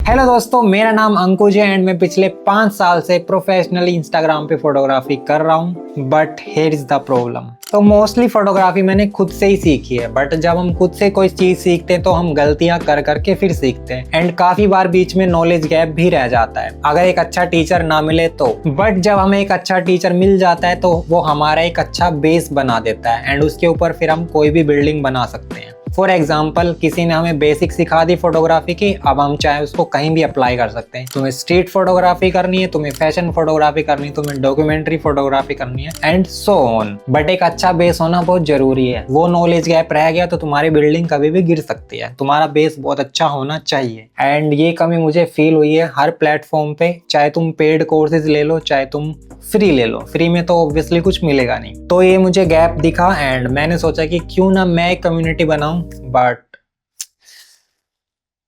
Hello दोस्तों, मेरा नाम अंकुज है एंड मैं पिछले 5 साल से प्रोफेशनली इंस्टाग्राम पे फोटोग्राफी कर रहा हूँ। But here is the problem. तो मोस्टली फोटोग्राफी मैंने खुद से ही सीखी है, बट जब हम खुद से कोई चीज सीखते हैं तो हम गलतियां कर करके फिर सीखते हैं एंड काफी बार बीच में नॉलेज गैप भी रह जाता है अगर एक अच्छा टीचर ना मिले तो। बट जब हमें एक अच्छा टीचर मिल जाता है तो वो हमारा एक अच्छा बेस बना देता है एंड उसके ऊपर फिर हम कोई भी बिल्डिंग बना सकते हैं। फॉर एग्जाम्पल, किसी ने हमें बेसिक सिखा दी फोटोग्राफी की, अब हम चाहे उसको कहीं भी अप्लाई कर सकते हैं। तुम्हें स्ट्रीट फोटोग्राफी करनी है, तुम्हें फैशन फोटोग्राफी करनी है, तुम्हें डॉक्यूमेंट्री फोटोग्राफी करनी है एंड सो ऑन। बट एक अच्छा बेस होना बहुत जरूरी है। वो नॉलेज गैप रह गया तो तुम्हारी बिल्डिंग कभी भी गिर सकती है। तुम्हारा बेस बहुत अच्छा होना चाहिए एंड ये कमी मुझे फील हुई है हर प्लेटफॉर्म पे। चाहे तुम पेड कोर्सेज ले लो, चाहे तुम फ्री ले लो, फ्री में तो ऑब्वियसली कुछ मिलेगा नहीं। तो ये मुझे गैप दिखा एंड मैंने सोचा कि क्यों ना मैं एक कम्युनिटी बनाऊं। बट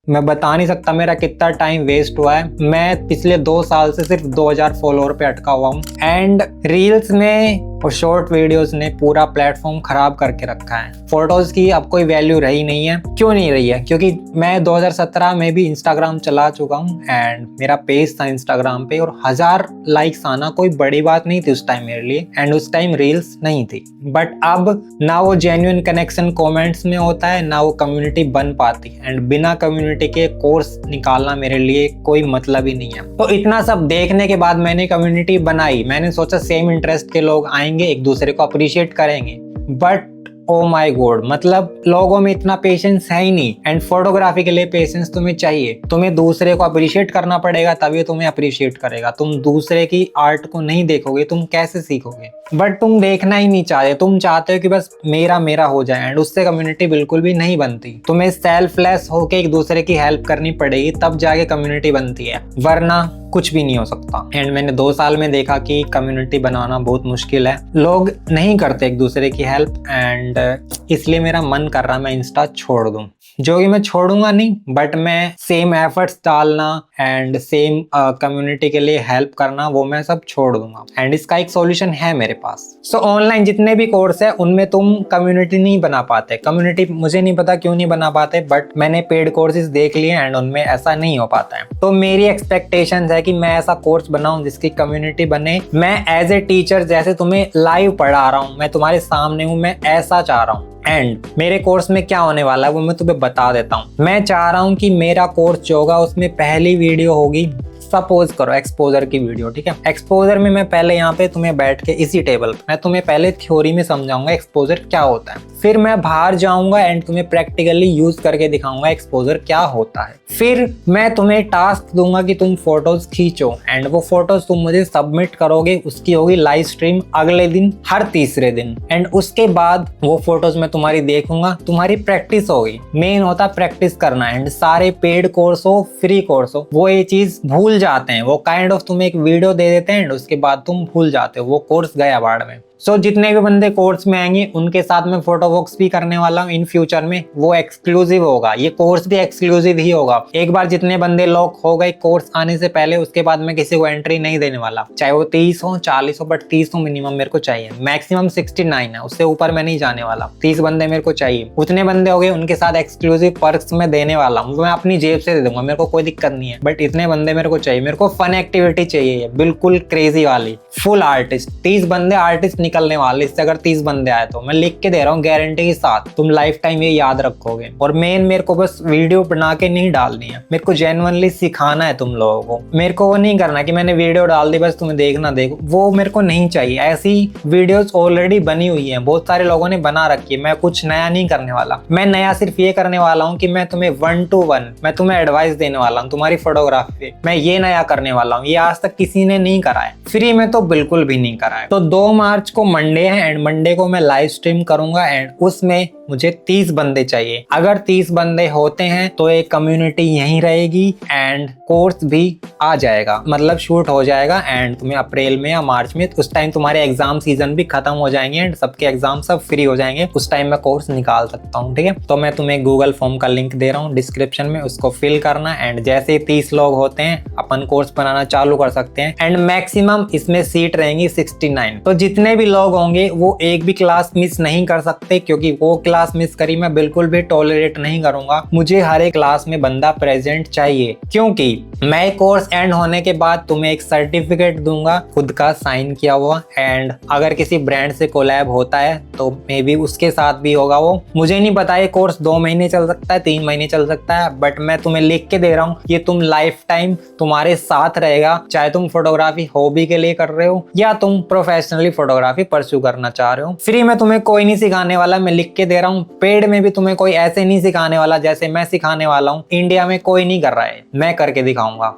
मैं बता नहीं सकता मेरा कितना टाइम वेस्ट हुआ है। मैं पिछले 2 साल से सिर्फ 2000 फॉलोअर पे अटका हुआ हूँ एंड रील्स में और शॉर्ट वीडियोस ने पूरा प्लेटफॉर्म खराब करके रखा है। फोटोज की अब कोई वैल्यू रही नहीं है। क्यों नहीं रही है? क्योंकि मैं 2017 में भी इंस्टाग्राम चला चुका हूँ एंड मेरा पेज था इंस्टाग्राम पे और 1000 लाइक्स आना कोई बड़ी बात नहीं थी उस टाइम मेरे लिए एंड उस टाइम रील्स नहीं थी। बट अब ना वो जेन्युइन कनेक्शन कमेंट्स में होता है, ना वो कम्युनिटी बन पाती एंड बिना कम्युनिटी के कोर्स निकालना मेरे लिए कोई मतलब ही नहीं है। तो इतना सब देखने के बाद मैंने कम्युनिटी बनाई। मैंने सोचा सेम इंटरेस्ट के लोग आएंगे, एक दूसरे को अप्रिशिएट करेंगे। बट ओ माय गॉड, मतलब लोगों में इतना पेशेंस है ही नहीं एंड फोटोग्राफी के लिए पेशेंस तुम्हें चाहिए। तुम्हें दूसरे को अप्रिशिएट करना पड़ेगा तभी तुम्हें अप्रिशिएट करेगा। तुम दूसरे की आर्ट को नहीं देखोगे, तुम कैसे सीखोगे? बट तुम देखना ही नहीं चाहते। तुम चाहते हो कि बस मेरा मेरा हो जाए एंड उससे कम्युनिटी बिल्कुल भी नहीं बनती। तुम्हें सेल्फलेस होके एक दूसरे की हेल्प करनी पड़ेगी तब जाके कम्युनिटी बनती है, वरना कुछ भी नहीं हो सकता। एंड मैंने 2 साल में देखा कि कम्युनिटी बनाना बहुत मुश्किल है। लोग नहीं करते एक दूसरे की हेल्प एंड इसलिए मेरा मन कर रहा है मैं इंस्टा छोड़ दूं। जो कि मैं छोड़ूंगा नहीं, बट मैं सेम एफर्ट्स डालना एंड सेम कम्युनिटी के लिए हेल्प करना वो मैं सब छोड़ दूंगा एंड इसका एक सॉल्यूशन है मेरे पास। सो ऑनलाइन जितने भी कोर्स है उनमें तुम कम्युनिटी नहीं बना पाते। कम्युनिटी मुझे नहीं पता क्यों नहीं बना पाते, बट मैंने पेड कोर्सेज देख लिए एंड उनमें ऐसा नहीं हो पाता है। तो मेरी एक्सपेक्टेशन है कि मैं ऐसा कोर्स बनाऊं जिसकी कम्युनिटी बने। मैं एज ए टीचर जैसे तुम्हें लाइव पढ़ा रहा हूं, मैं तुम्हारे सामने हूं, मैं ऐसा चाह रहा हूं। एंड मेरे कोर्स में क्या होने वाला है वो मैं तुम्हें बता देता हूँ। मैं चाह रहा हूँ कि मेरा कोर्स जो होगा उसमें पहली वीडियो होगी, सपोज करो एक्सपोजर की वीडियो, ठीक है। एक्सपोजर में मैं पहले यहाँ पे तुम्हें बैठ के इसी टेबल पे मैं तुम्हें पहले थ्योरी में समझाऊंगा एक्सपोजर क्या होता है। फिर मैं बाहर जाऊंगा एंड तुम्हें प्रैक्टिकली यूज करके दिखाऊंगा एक्सपोजर क्या होता है। फिर मैं तुम्हें टास्क दूंगा कि तुम फोटोज खींचो एंड वो फोटोज तुम मुझे सबमिट करोगे। उसकी होगी लाइव स्ट्रीम अगले दिन, हर तीसरे दिन। एंड उसके बाद वो फोटोज मैं तुम्हारी देखूंगा, तुम्हारी प्रैक्टिस होगी। मेन होता प्रैक्टिस करना एंड सारे पेड कोर्स हो, फ्री कोर्स हो, वो ये चीज भूल जाते हैं। वो काइंड ऑफ तुम्हें एक वीडियो दे देते हैं एंड उसके बाद तुम भूल जाते हो, वो कोर्स गया बाढ़ में। सो जितने भी बंदे कोर्स में आएंगे उनके साथ में फोटो वॉक्स भी करने वाला हूँ इन फ्यूचर में। वो एक्सक्लूसिव होगा, ये कोर्स भी एक्सक्लूसिव ही होगा। एक बार जितने बंदे लॉक हो गए कोर्स आने से पहले, उसके बाद मैं किसी को एंट्री नहीं देने वाला, चाहे वो 30 हो 40 हो, बट 30 तो मिनिमम मेरे को चाहिए। मैक्सिमम 69 है, उससे ऊपर मैं नहीं जाने वाला। 30 बंदे मेरे को चाहिए। उतने बंदे हो गए, उनके साथ एक्सक्लूसिव पर्क्स में देने वाला हूँ, मैं अपनी जेब से दे दूंगा, मेरे को कोई दिक्कत नहीं है। बट इतने बंदे मेरे को चाहिए। मेरे को फन एक्टिविटी चाहिए, बिल्कुल क्रेजी वाली, फुल आर्टिस्ट। 30 बंदे आर्टिस्ट निकलने वाले इससे। अगर 30 बंदे आए तो मैं लिख के दे रहा हूँ गारंटी के साथ, तुम लाइफ टाइम ये याद रखोगे। और मेन मेरे को बस वीडियो बना के नहीं डालनी है, मेरे को जेन्युइनली सिखाना है तुम लोगों को। मेरे को वो नहीं करना कि मैंने वीडियो डाल दी बस तुम्हें देखना देखो, वो मेरे को नहीं चाहिए। ऐसी वीडियोस ऑलरेडी बनी हुई है, बहुत सारे लोगों ने बना रखी है। मैं कुछ नया नहीं करने वाला। मैं नया सिर्फ ये करने वाला हूँ कि मैं तुम्हें 1 to 1 मैं तुम्हें एडवाइस देने वाला हूँ तुम्हारी फोटोग्राफी पे। मैं ये नया करने वाला हूँ, ये आज तक किसी ने नहीं करा है, फ्री में तो बिल्कुल भी नहीं करा है। तो 2 मार्च को मंडे है एंड मंडे को मैं लाइव स्ट्रीम करूंगा एंड उसमें मुझे 30 बंदे चाहिए। अगर 30 बंदे होते हैं तो एक कम्युनिटी यहीं रहेगी एंड कोर्स भी आ जाएगा, मतलब शूट हो जाएगा एंड तुम्हें अप्रैल में या मार्च में, उस टाइम तुम्हारे एग्जाम सीजन भी खत्म हो जाएंगे एंड सबके एग्जाम सब फ्री हो जाएंगे, उस टाइम मैं कोर्स निकाल सकता हूँ। ठीक है, तो मैं तुम्हें गूगल फॉर्म का लिंक दे रहा हूँ डिस्क्रिप्शन में, उसको फिल करना एंड जैसे 30 लोग होते हैं अपन कोर्स बनाना चालू कर सकते हैं एंड मैक्सिमम इसमें सीट रहेंगी 69। तो जितने भी लोग होंगे वो एक भी क्लास मिस नहीं कर सकते, क्योंकि वो क्लास मिस करी मैं बिल्कुल भी टॉलरेट नहीं करूंगा। मुझे हर एक क्लास में बंदा प्रेजेंट चाहिए, क्योंकि मैं कोर्स एंड होने के बाद तुम्हें एक सर्टिफिकेट दूंगा खुद का साइन किया हुआ, एंड अगर किसी ब्रांड से कोलैब होता है तो मे बी उसके साथ भी होगा वो। मुझे नहीं पता ये कोर्स 2 महीने चल सकता है, 3 महीने चल सकता है, बट मैं तुम्हें लिख के दे रहा हूँ ये तुम लाइफ टाइम तुम्हारे साथ रहेगा, चाहे तुम फोटोग्राफी हॉबी के लिए कर रहे हो या तुम प्रोफेशनली फोटोग्राफी परस्यू करना चाह रहे हो। फ्री में तुम्हें कोई नहीं सिखाने वाला, मैं लिख के दे रहा हूँ। पेड में भी तुम्हें कोई ऐसे नहीं सिखाने वाला जैसे मैं सिखाने वाला हूँ, इंडिया में कोई नहीं कर रहा है, मैं करके दिखाऊंगा।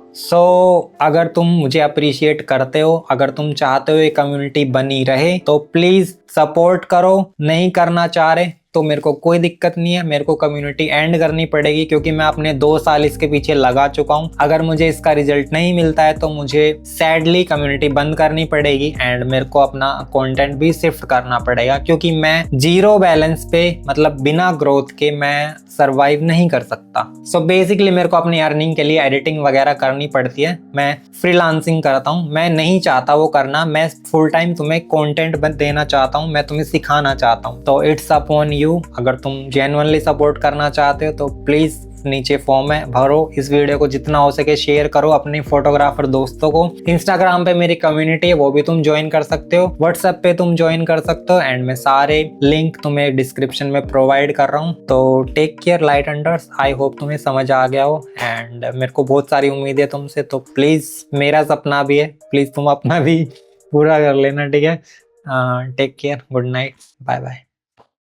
अगर तुम मुझे अप्रिशिएट करते हो, अगर तुम चाहते हो ये कम्युनिटी बनी रहे, तो प्लीज सपोर्ट करो। नहीं करना चाह रहे तो मेरे को कोई दिक्कत नहीं है, मेरे को कम्युनिटी एंड करनी पड़ेगी, क्योंकि मैं अपने 2 साल इसके पीछे लगा चुका हूँ। अगर मुझे इसका रिजल्ट नहीं मिलता है तो मुझे सैडली कम्युनिटी बंद करनी पड़ेगी एंड मेरे को अपना कंटेंट भी शिफ्ट करना पड़ेगा, क्योंकि मैं जीरो बैलेंस पे, मतलब बिना ग्रोथ के मैं सरवाइव नहीं कर सकता। सो बेसिकली मेरे को अपनी अर्निंग के लिए एडिटिंग वगैरह करनी पड़ती है, मैं फ्रीलांसिंग करता हूँ। मैं नहीं चाहता वो करना, मैं फुल टाइम तुम्हें कंटेंट देना चाहता हूँ, मैं तुम्हें सिखाना चाहता हूँ। तो इट्स अपॉन यू, अगर तुम जेन्युइनली सपोर्ट करना चाहते हो तो प्लीज नीचे फॉर्म है, भरो। इस वीडियो को जितना हो सके शेयर करो अपने फोटोग्राफर दोस्तों को। इंस्टाग्राम पे मेरी कम्युनिटी है, वो भी तुम ज्वाइन कर सकते हो। व्हाट्सएप पे तुम ज्वाइन कर सकते हो एंड मैं सारे लिंक तुम्हें डिस्क्रिप्शन में प्रोवाइड कर रहा हूँ। तो टेक केयर लाइट अंडर्स, आई होप तुम्हें समझ आ गया हो एंड मेरे को बहुत सारी उम्मीद है तुमसे। तो प्लीज, मेरा सपना भी है, प्लीज तुम अपना भी पूरा कर लेना। ठीक है, take care, good night, bye bye.